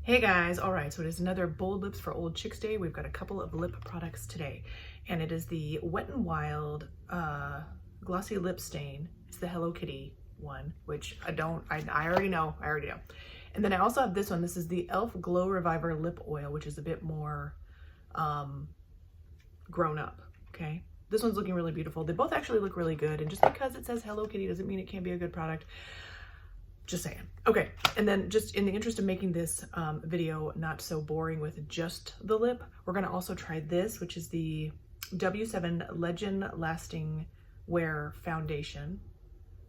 Hey guys, all right, so it is another Bold Lips for Old Chicks Day. We've got a couple of lip products today, and it is the Wet n Wild Glossy Lip Stain. It's the Hello Kitty one, which I already know. And then I also have this one. This is the e.l.f. Glow Reviver Lip Oil, which is a bit more grown up, okay? This one's looking really beautiful. They both actually look really good, and just because it says Hello Kitty doesn't mean it can't be a good product. Just saying. Okay, and then just in the interest of making this video not so boring with just the lip, we're gonna also try this, which is the W7 Legend Lasting Wear Foundation.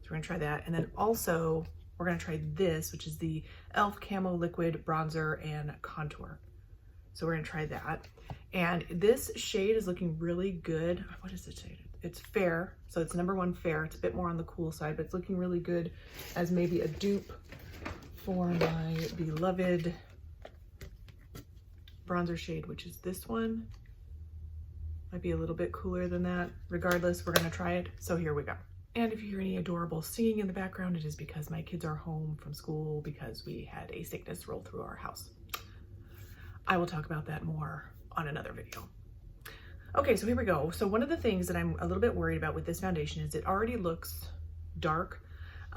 So we're gonna try that, and then also we're gonna try this, which is the e.l.f. Camo Liquid Bronzer and Contour. So we're gonna try that. And this shade is looking really good. What is the shade? It's fair, so it's #1 fair. It's a bit more on the cool side, but it's looking really good as maybe a dupe for my beloved bronzer shade, which is this one. Might be a little bit cooler than that. Regardless, we're gonna try it, so here we go. And if you hear any adorable singing in the background, it is because my kids are home from school because we had a sickness roll through our house. I will talk about that more on another video. Okay, so here we go. So one of the things that I'm a little bit worried about with this foundation is it already looks dark.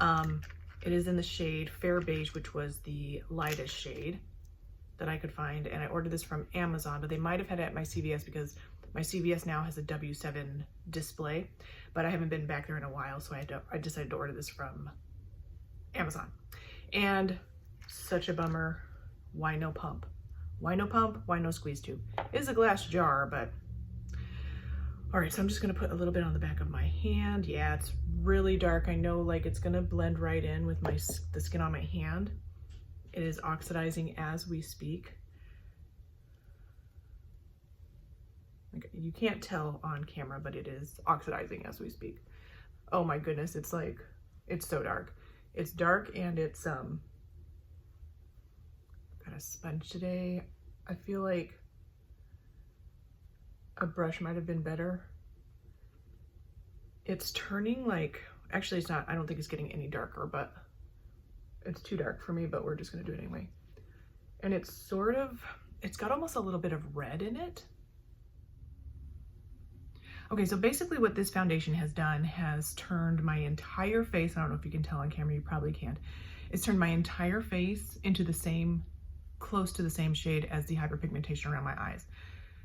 It is in the shade Fair Beige, which was the lightest shade that I could find. And I ordered this from Amazon, but they might have had it at my CVS because my CVS now has a W7 display, but I haven't been back there in a while. So I decided to order this from Amazon. And such a bummer. Why no pump? Why no pump? Why no squeeze tube? It is a glass jar, but all right, so I'm just gonna put a little bit on the back of my hand. Yeah, it's really dark. I know, like, it's gonna blend right in with the skin on my hand. It is oxidizing as we speak. Okay, you can't tell on camera, but it is oxidizing as we speak. Oh my goodness, it's like, it's so dark. It's dark and it's, got a sponge today. I feel like a brush might have been better. It's turning like, actually it's not, I don't think it's getting any darker, but it's too dark for me, but we're just gonna do it anyway. And it's sort of, it's got almost a little bit of red in it. Okay, so basically what this foundation has done has turned my entire face, I don't know if you can tell on camera, you probably can't. It's turned my entire face into the same, close to the same shade as the hyperpigmentation around my eyes,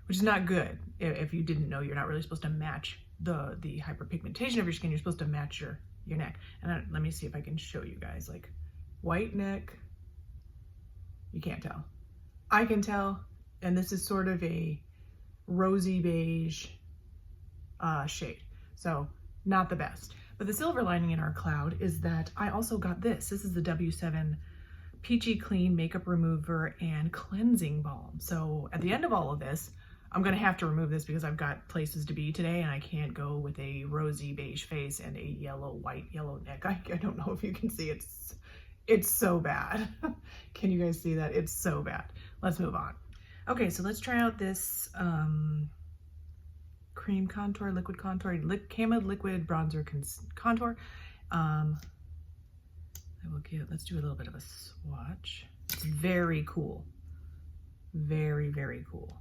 which is not good. If you didn't know, you're not really supposed to match the hyperpigmentation of your skin. You're supposed to match your neck. And let me see if I can show you guys, like, white neck. You can't tell. I can tell. And this is sort of a rosy beige shade. So not the best. But the silver lining in our cloud is that I also got this. This is the W7 Peachy Clean Makeup Remover and Cleansing Balm. So at the end of all of this, I'm gonna have to remove this because I've got places to be today and I can't go with a rosy beige face and a yellow neck. I don't know if you can see, it's so bad. Can you guys see that? It's so bad. Let's move on. Okay, so let's try out this cream contour, liquid contour, Camo Liquid Bronzer Contour. Let's do a little bit of a swatch. It's very cool. Very, very cool.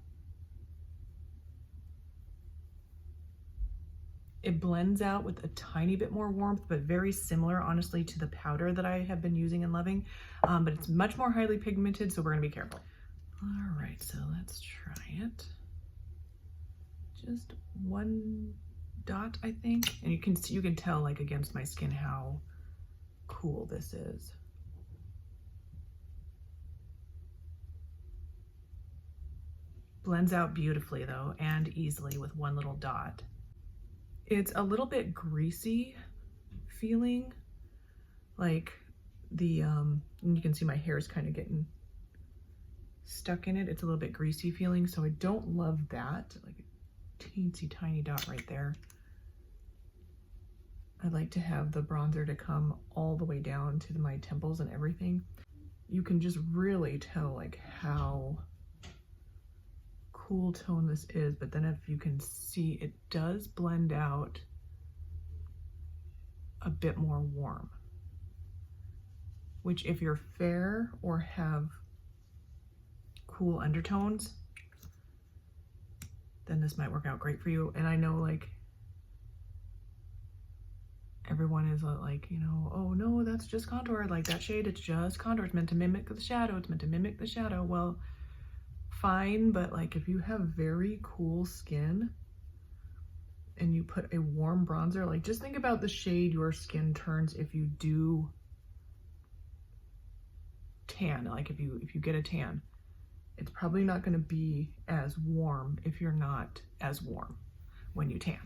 It blends out with a tiny bit more warmth, but very similar, honestly, to the powder that I have been using and loving. But it's much more highly pigmented, so we're gonna be careful. All right, so let's try it. Just one dot, I think. And you can tell, like, against my skin how cool this is. Blends out beautifully though, and easily with one little dot. It's a little bit greasy feeling, like the, and you can see my hair is kind of getting stuck in it. It's a little bit greasy feeling, so I don't love that. Like a teensy tiny dot right there. I like to have the bronzer to come all the way down to my temples and everything. You can just really tell like how cool tone this is, but then if you can see, it does blend out a bit more warm, which if you're fair or have cool undertones, then this might work out great for you. And I know like everyone is like, you know, oh no, that's just contour. Like that shade, it's just contour. It's meant to mimic the shadow. It's meant to mimic the shadow. Well, fine, but like if you have very cool skin and you put a warm bronzer, like just think about the shade your skin turns if you do tan. Like if you get a tan, it's probably not going to be as warm if you're not as warm when you tan.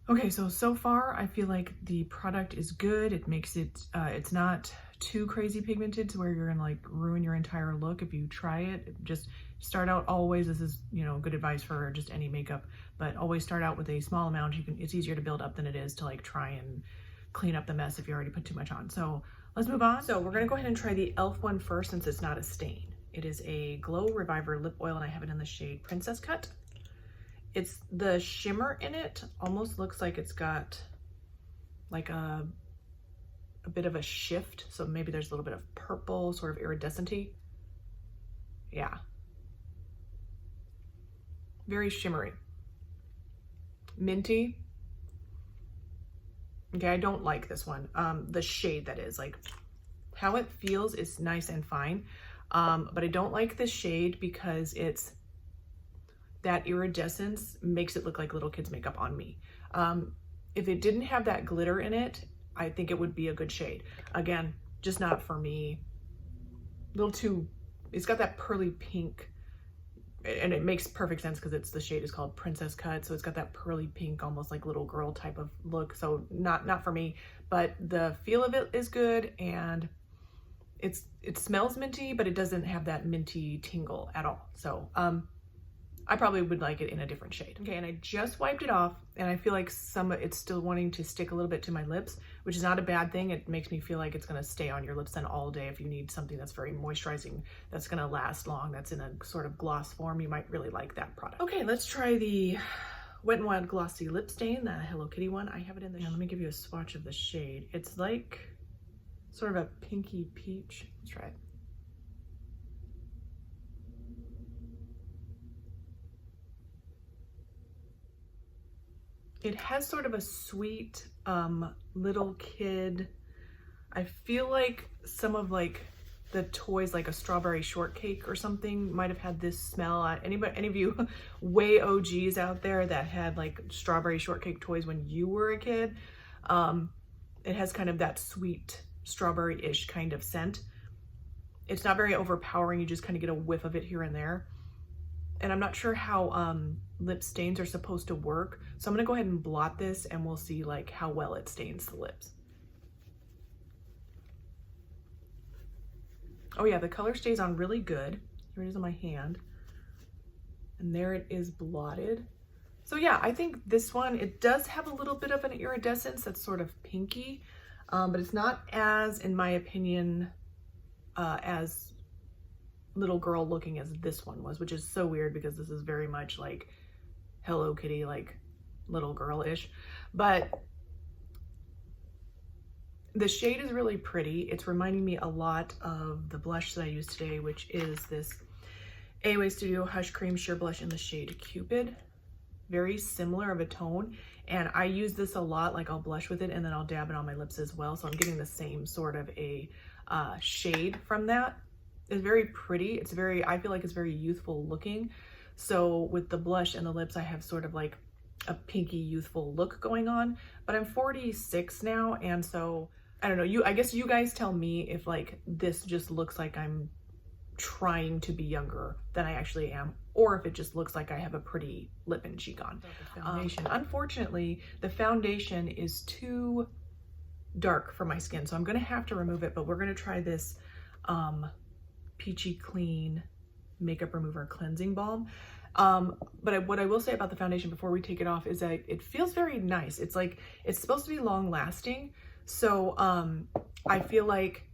Okay, so far I feel like the product is good. It makes it, it's not too crazy pigmented to where you're gonna like ruin your entire look if you try it. Just start out always, this is, you know, good advice for just any makeup, but always start out with a small amount. It's easier to build up than it is to like try and clean up the mess if you already put too much on. So let's move on. So we're gonna go ahead and try the e.l.f. one first since it's not a stain. It is a Glow Reviver lip oil and I have it in the shade Princess Cut. It's the shimmer in it almost looks like it's got like a bit of a shift. So maybe there's a little bit of purple, sort of iridescent-y. Yeah. Very shimmery. Minty. Okay, I don't like this one. The shade that is, like how it feels is nice and fine. But I don't like this shade because it's that iridescence makes it look like little kids makeup on me. If it didn't have that glitter in it, I think it would be a good shade. Again, just not for me. A little too, it's got that pearly pink and it makes perfect sense because the shade is called Princess Cut. So it's got that pearly pink, almost like little girl type of look. So not for me, but the feel of it is good and it smells minty, but it doesn't have that minty tingle at all. So, I probably would like it in a different shade. Okay, and I just wiped it off and I feel like it's still wanting to stick a little bit to my lips, which is not a bad thing. It makes me feel like it's gonna stay on your lips then all day. If you need something that's very moisturizing, that's gonna last long, that's in a sort of gloss form, you might really like that product. Okay, let's try the Wet n Wild Glossy Lip Stain, the Hello Kitty one. I have it in the, let me give you a swatch of the shade. It's like sort of a pinky peach. Let's try it. It has sort of a sweet little kid. I feel like some of like the toys, like a strawberry shortcake or something, might have had this smell. Any of you way OGs out there that had like strawberry shortcake toys when you were a kid, it has kind of that sweet strawberry-ish kind of scent. It's not very overpowering. You just kind of get a whiff of it here and there. And I'm not sure how lip stains are supposed to work. So I'm gonna go ahead and blot this and we'll see like how well it stains the lips. Oh yeah, the color stays on really good. Here it is on my hand. And there it is blotted. So yeah, I think this one, it does have a little bit of an iridescence that's sort of pinky, but it's not as, in my opinion, as little girl looking as this one was, which is so weird because this is very much like Hello Kitty, like little girl-ish. But the shade is really pretty. It's reminding me a lot of the blush that I used today, which is this AOA Studio Hush Cream Sheer Blush in the shade Cupid. Very similar of a tone. And I use this a lot, like I'll blush with it and then I'll dab it on my lips as well. So I'm getting the same sort of a shade from that. It's very pretty. It's very, I feel like it's very youthful looking. So with the blush and the lips, I have sort of like a pinky youthful look going on, but I'm 46 now. And so I don't know, I guess you guys tell me if like this just looks like I'm trying to be younger than I actually am, or if it just looks like I have a pretty lip and cheek on. Foundation. Unfortunately, the foundation is too dark for my skin, so I'm gonna have to remove it, but we're gonna try this Peachy Clean Makeup Remover Cleansing Balm. But what I will say about the foundation before we take it off is that it feels very nice. It's like, it's supposed to be long lasting. So I feel like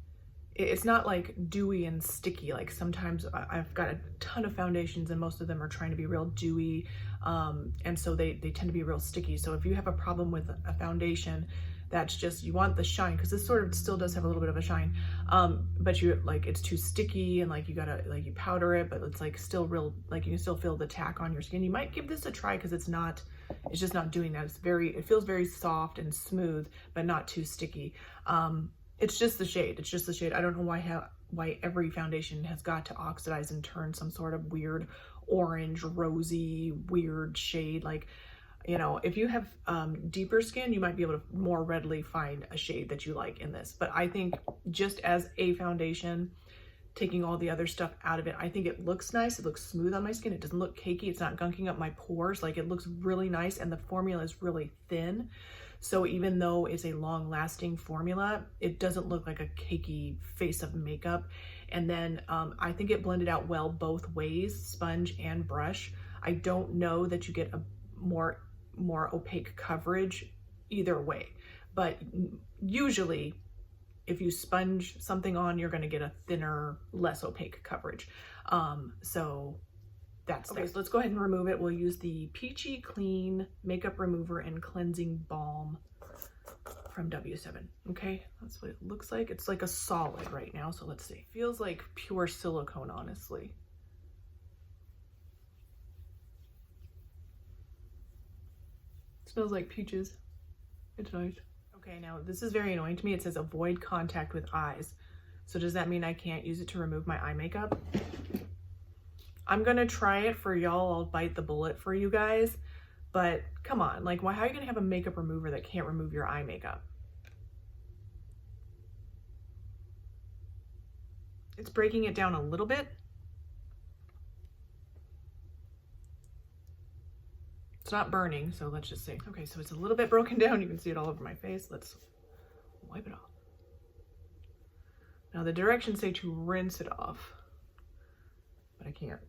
it's not like dewy and sticky. Like sometimes I've got a ton of foundations and most of them are trying to be real dewy. And so they tend to be real sticky. So if you have a problem with a foundation That's just, you want the shine, because this sort of still does have a little bit of a shine, but you like, it's too sticky, and like you gotta, like, you powder it, but it's like still real, like you can still feel the tack on your skin. You might give this a try, because it's just not doing that. It feels very soft and smooth, but not too sticky. It's just the shade. It's just the shade. I don't know why every foundation has got to oxidize and turn some sort of weird orange, rosy, weird shade. Like, you know, if you have deeper skin, you might be able to more readily find a shade that you like in this. But I think just as a foundation, taking all the other stuff out of it, I think it looks nice. It looks smooth on my skin. It doesn't look cakey. It's not gunking up my pores. Like, it looks really nice, and the formula is really thin. So even though it's a long-lasting formula, it doesn't look like a cakey face of makeup. And then I think it blended out well both ways, sponge and brush. I don't know that you get a more opaque coverage either way, but usually if you sponge something on, you're going to get a thinner, less opaque coverage. So that's okay. So let's go ahead and remove it. We'll use the Peachy Clean Makeup Remover and Cleansing Balm from W7. Okay, that's what it looks like. It's like a solid right now, so let's see. Feels like pure silicone, honestly. Smells like peaches. It's nice. Okay, now this is very annoying to me. It says avoid contact with eyes. So does that mean I can't use it to remove my eye makeup? I'm gonna try it for y'all. I'll bite the bullet for you guys, but come on, like, how are you gonna have a makeup remover that can't remove your eye makeup? It's breaking it down a little bit. It's not burning, so let's just see. Okay, so it's a little bit broken down. You can see it all over my face. Let's wipe it off. Now the directions say to rinse it off, but I can't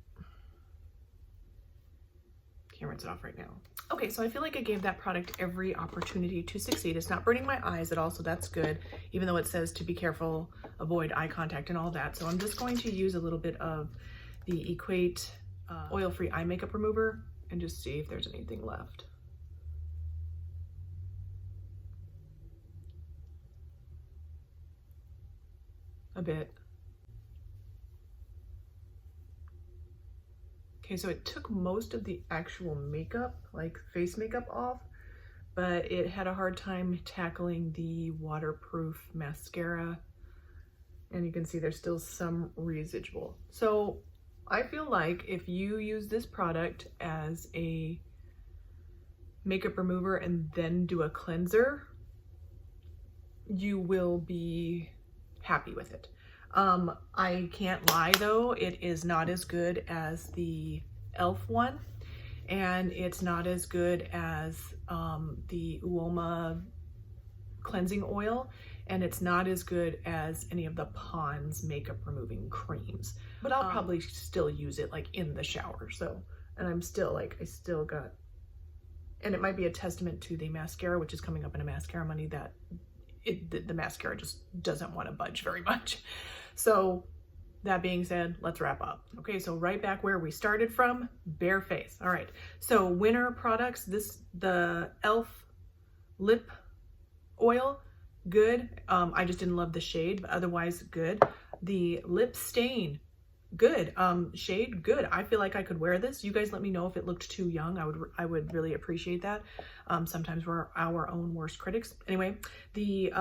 rinse it off right now. Okay, so I feel like I gave that product every opportunity to succeed. It's not burning my eyes at all, so that's good, even though it says to be careful, avoid eye contact and all that. So I'm just going to use a little bit of the Equate oil-free eye makeup remover and just see if there's anything left. A bit. Okay, so it took most of the actual makeup, like face makeup, off, but it had a hard time tackling the waterproof mascara. And you can see there's still some residual. So I feel like if you use this product as a makeup remover and then do a cleanser, you will be happy with it. I can't lie though, it is not as good as the e.l.f. one, and it's not as good as the Uoma cleansing oil, and it's not as good as any of the Pond's makeup removing creams. But I'll probably still use it like in the shower. So, and I'm still like, I still got, and it might be a testament to the mascara, which is coming up in a mascara money, that the mascara just doesn't want to budge very much. So that being said, let's wrap up. Okay, so right back where we started from, bare face. All right, so winter products, the e.l.f. lip oil, good. I just didn't love the shade, but otherwise good. The lip stain, good. Shade, good. I feel like I could wear this. You guys let me know if it looked too young. I would really appreciate that. Sometimes we're our own worst critics. Anyway, the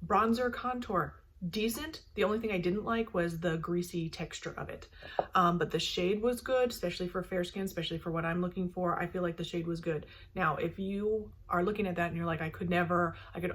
bronzer contour, decent. The only thing I didn't like was the greasy texture of it. But the shade was good, especially for fair skin, especially for what I'm looking for. I feel like the shade was good. Now, if you are looking at that and you're like, I could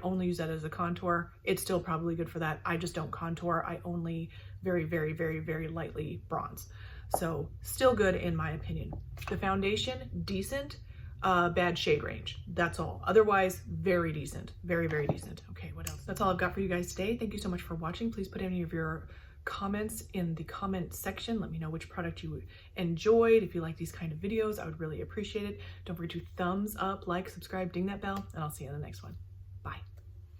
only use that as a contour, it's still probably good for that. I just don't contour. I only very, very, very, very lightly bronze. So still good in my opinion. The foundation, decent. Bad shade range. That's all. Otherwise, very decent. Very, very decent. Okay, what else? That's all I've got for you guys today. Thank you so much for watching. Please put any of your comments in the comment section. Let me know which product you enjoyed. If you like these kind of videos, I would really appreciate it. Don't forget to thumbs up, like, subscribe, ding that bell, and I'll see you in the next one.